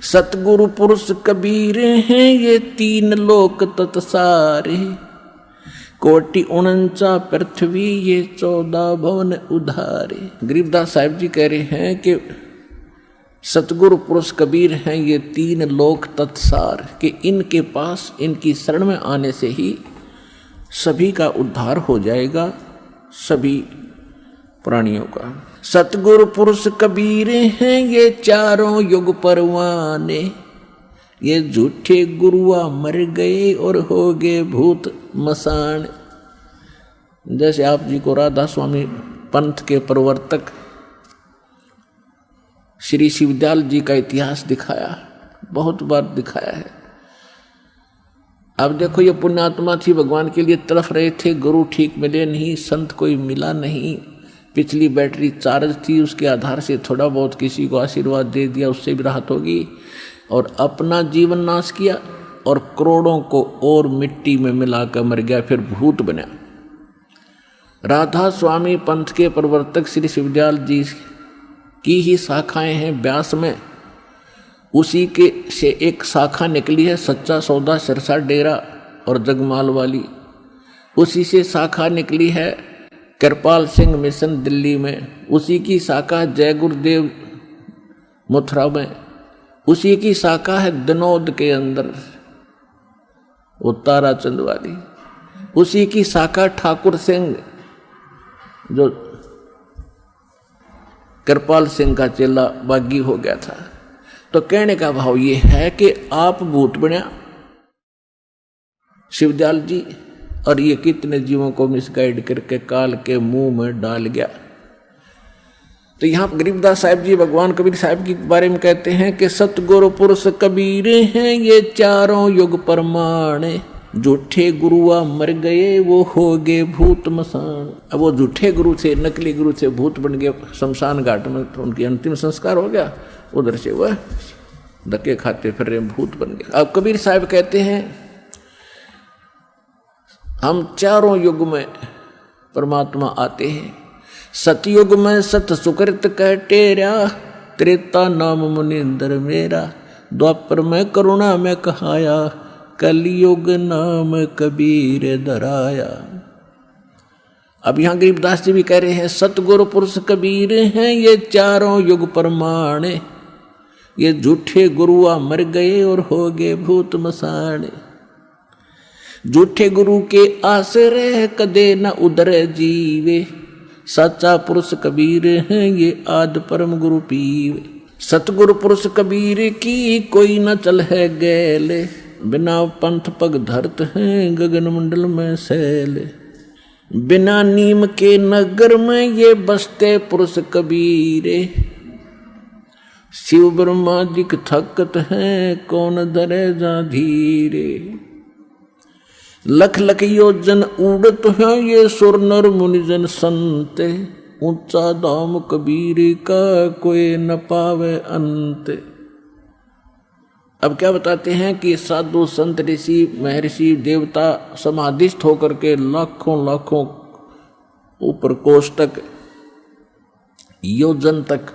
सतगुरु पुरुष कबीर हैं ये तीन लोक तत्सारे, कोटि 49 पृथ्वी ये 14 भवन उधारे। गरीबदास साहिब जी कह रहे हैं कि सतगुरु पुरुष कबीर हैं ये तीन लोक तत्सार, कि इनके पास इनकी शरण में आने से ही सभी का उद्धार हो जाएगा, सभी प्राणियों का। सतगुरु पुरुष कबीर हैं ये चारों युग परवाने, ये झूठे गुरुआ मर गए और हो गए भूत मसान। जैसे आप जी को राधा स्वामी पंथ के प्रवर्तक श्री शिवदयाल जी का इतिहास दिखाया, बहुत बार दिखाया है। अब देखो ये पुण्यात्मा थी, भगवान के लिए तड़फ रहे थे, गुरु ठीक मिले नहीं, संत कोई मिला नहीं, पिछली बैटरी चार्ज थी, उसके आधार से थोड़ा बहुत किसी को आशीर्वाद दे दिया, उससे भी राहत होगी, और अपना जीवन नाश किया और करोड़ों को और मिट्टी में मिलाकर मर गया, फिर भूत बना। राधा स्वामी पंथ के प्रवर्तक श्री शिवदयाल जी की ही शाखाएं हैं ब्यास में, उसी के से एक शाखा निकली है सच्चा सौदा सिरसा डेरा और जगमाल वाली, उसी से शाखा निकली है कृपाल सिंह मिशन दिल्ली में, उसी की शाखा जय गुरुदेव मथुरा में, उसी की शाखा है दनौद के अंदर वो ताराचंद वाली, उसी की शाखा ठाकुर सिंह जो कृपाल सिंह का चेला बागी हो गया था। तो कहने का भाव ये है कि आप भूत बना शिवदयाल जी, और ये कितने जीवों को मिसगाइड करके काल के मुंह में डाल गया। तो यहाँ गरीबदास साहिब जी भगवान कबीर साहिब के बारे में कहते हैं कि सतगुरु पुरुष कबीर हैं ये चारों युग परमाणे, झूठे गुरुआ मर गए वो हो गए भूत मसान। अब वो झूठे गुरु थे, नकली गुरु थे, भूत बन गए शमशान घाट में, तो उनकी अंतिम संस्कार हो गया, उधर से वह धक्के खाते फिर रहे भूत बन गए। अब कबीर साहब कहते हैं हम चारों युग में परमात्मा आते हैं। सतयुग में सत सुकृत कह टेरा, त्रेता नाम मुनिंदर मेरा, द्वापर में करुणा में कहाया, कलयुग नाम कबीर धराया। अब यहाँ गरीबदास जी भी कह रहे हैं सतगुरु पुरुष कबीर हैं ये चारों युग परमाणे, ये झूठे गुरुआ मर गए और हो गए भूत मसाणे। झूठे गुरु के आश्रय कदे न उदर जीवे, सच्चा पुरुष कबीर हैं ये आद परम गुरु पीवे। सतगुरु पुरुष कबीर की कोई न चल है गैले, बिना पंथ पग धरत हैं गगन मंडल में सैले। बिना नीम के नगर में ये बसते पुरुष कबीरे, शिव ब्रह्मा दिख थकत हैं कौन धरे जा धीरे। लख लख योजन उड़त हैं ये सुर नर मुनिजन संते, ऊंचा धाम कबीर का कोई न पावे अंत। अब क्या बताते हैं कि साधु संत ऋषि महर्षि देवता समाधिस्थ होकर के लाखों लाखों ऊपर कोष तक योजन तक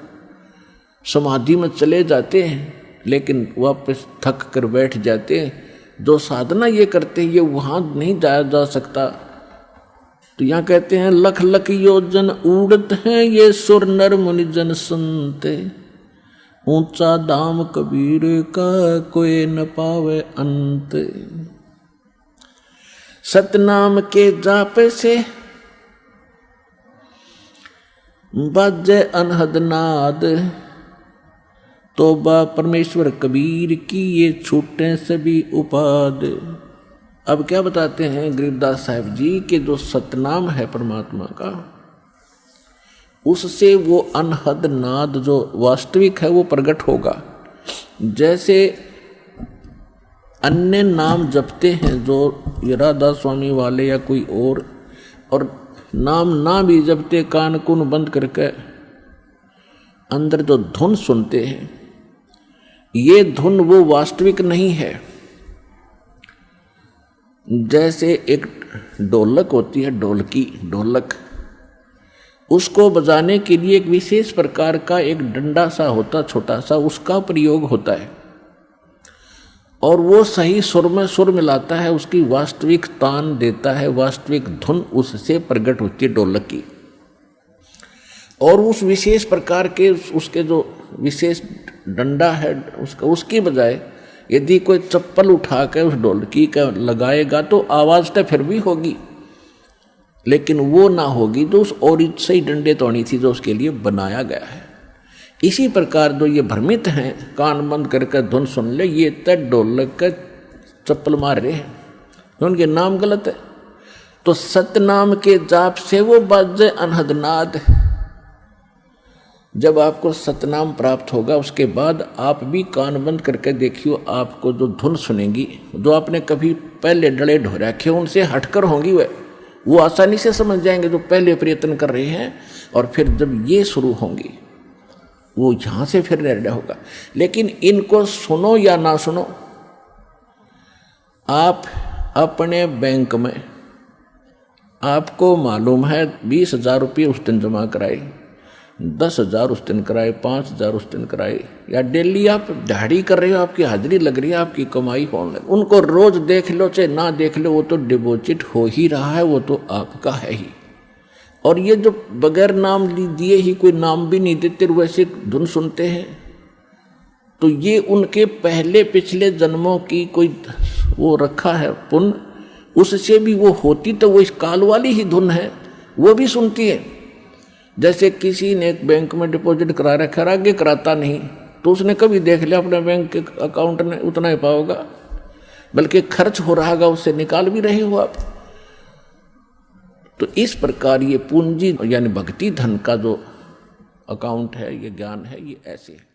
समाधि में चले जाते हैं, लेकिन वापस थक कर बैठ जाते हैं। जो साधना ये करते हैं ये वहाँ नहीं जाया जा सकता। तो यहाँ कहते हैं लख लख योजन उड़त हैं ये सुर नर मुनिजन सुनते, ऊंचा दाम कबीर का कोई न पावे अंत। सतनाम के जाप से बाजे अनहद नाद, तोबा परमेश्वर कबीर की ये छूटे सभी उपाद। अब क्या बताते हैं गरीबदास साहिब जी कि जो सतनाम है परमात्मा का, उससे वो अनहद नाद जो वास्तविक है वो प्रकट होगा। जैसे अन्य नाम जपते हैं जो ये राधा स्वामी वाले या कोई और नाम ना भी जपते, कान कुन बंद करके अंदर जो धुन सुनते हैं, ये धुन वो वास्तविक नहीं है। जैसे एक ढोलक होती है, ढोलक, उसको बजाने के लिए एक विशेष प्रकार का एक डंडा सा होता, छोटा सा, उसका प्रयोग होता है। और वो सही सुर में सुर मिलाता है, उसकी वास्तविक तान देता है, वास्तविक धुन उससे प्रकट होती है ढोलक की। और उस विशेष प्रकार के उसके जो विशेष डंडा है उसकी बजाय यदि कोई चप्पल उठा कर उस ढोलकी का लगाएगा तो आवाज़ तो फिर भी होगी, लेकिन वो ना होगी जो उस और सही डंडे तोड़ी थी जो उसके लिए बनाया गया है। इसी प्रकार जो ये भ्रमित हैं, कान बंद करके धुन सुन ले, ये तक ढोलक का चप्पल मार रहे हैं, उनके नाम गलत है। तो सतनाम के जाप से वो बाजे अनहदनाद। जब आपको सतनाम प्राप्त होगा उसके बाद आप भी कान बंद करके देखियो, आपको जो धुन सुनेंगी, जो आपने कभी पहले डले ढो रखे उनसे हटकर होंगी, वो आसानी से समझ जाएंगे जो पहले प्रयत्न कर रहे हैं। और फिर जब ये शुरू होंगी वो यहाँ से फिर निर्णय होगा। लेकिन इनको सुनो या ना सुनो, आप अपने बैंक में आपको मालूम है 20,000 रुपये उस दिन जमा कराए, 10,000 उस दिन कराए, 5,000 उस दिन कराए, या डेली आप दिहाड़ी कर रहे हो, आपकी हाजिरी लग रही है, आपकी कमाई होने लगी, उनको रोज देख लो चाहे ना देख लो, वो तो डिपॉजिट हो ही रहा है, वो तो आपका है ही। और ये जो बगैर नाम दिए ही कोई नाम भी नहीं देते वैसे धुन सुनते हैं, तो ये उनके पहले पिछले जन्मों की कोई वो रखा है पुण्य, उससे भी वो होती तो वो इस काल वाली ही धुन है, वो भी सुनती है। जैसे किसी ने एक बैंक में डिपॉजिट करा रखा, आगे कराता नहीं, तो उसने कभी देख लिया अपने बैंक के अकाउंट में उतना ही पाओगा, बल्कि खर्च हो रहा होगा, उससे निकाल भी रहे हो आप। तो इस प्रकार ये पूंजी यानी भक्ति धन का जो अकाउंट है, ये ज्ञान है, ये ऐसे है।